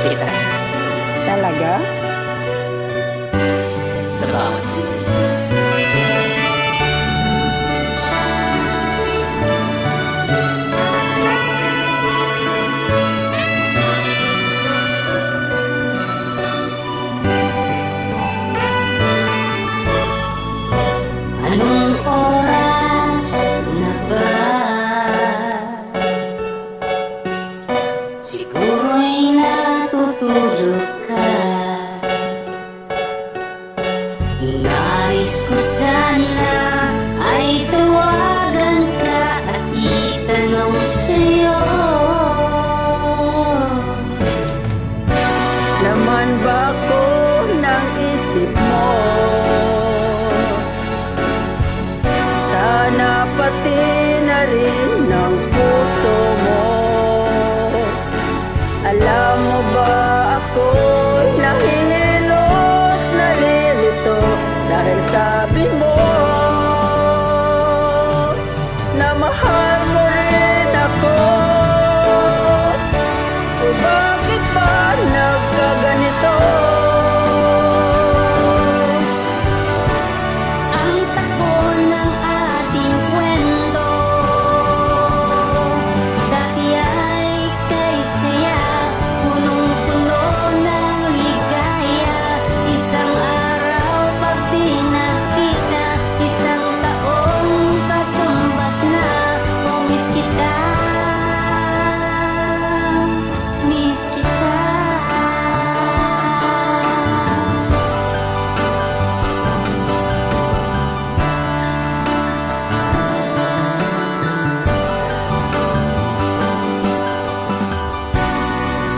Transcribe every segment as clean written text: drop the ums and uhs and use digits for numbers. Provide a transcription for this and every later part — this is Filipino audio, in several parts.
miss kita. Talaga? Sa bawat sandali. Anong oras na ba? Siguro'y natutulog ka. Nais ko sana ay tawagan ka at itanong sa'yo, Laman ba ko ng isip mo? Sana pati na rin ng puso mo. Alam mo ba ako'y nahihilot, nalilito dahil sabi mo na mahal mo rin ako. O bakit ba nagkaganito? ang takbo ng ating kwento. Dati ay kay saya, punong-puno ng ligaya. Isang araw pag di nakita, isang taong katumbas na. Oh, miss kita, miss kita.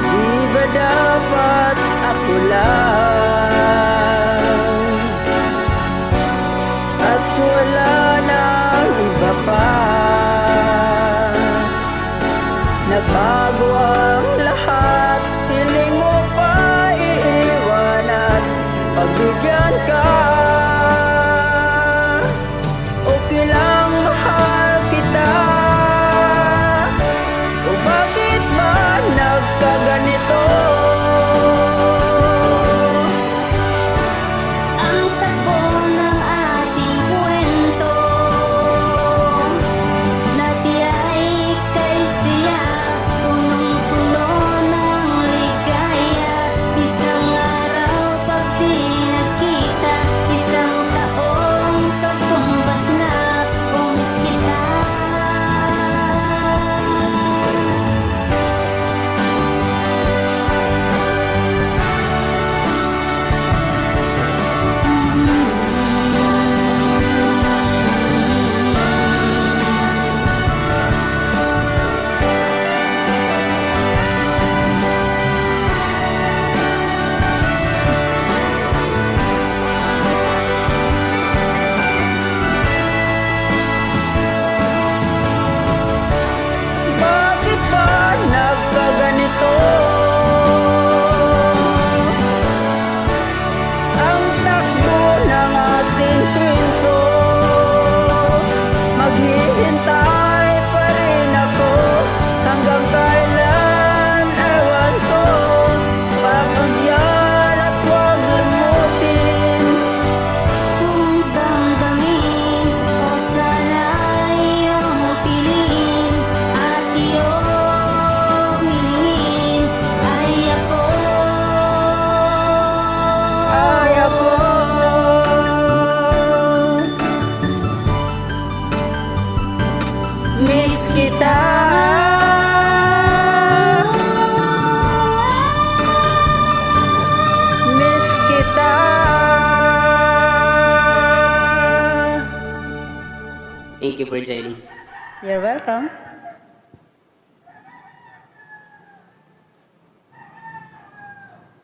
Di ba dapat ako lang at wala nang iba pa? Nagbago ang lahat, piling mo pa iiwan at pagbigyan ka. Okay lang mahal kita. O bakit ba nagkaganito? Ang takbo ng ating kwento. Dati ay kay saya, punong-puno ng ligaya. Isang araw pag di nakita, isang taong katumbas na. Oh, miss kita. Bakit ba nagkaganito? Ang takbo ng ating kwento, maghihintay pa rin ako. Hanggang kailan, ewan ko. Pagbigyan at huwag limutin. Kung damdamin o sana iyong piliin at iyong hilingin, ay ako, Ay ako. miss kita. Miss kita. Thank you for joining. You're welcome.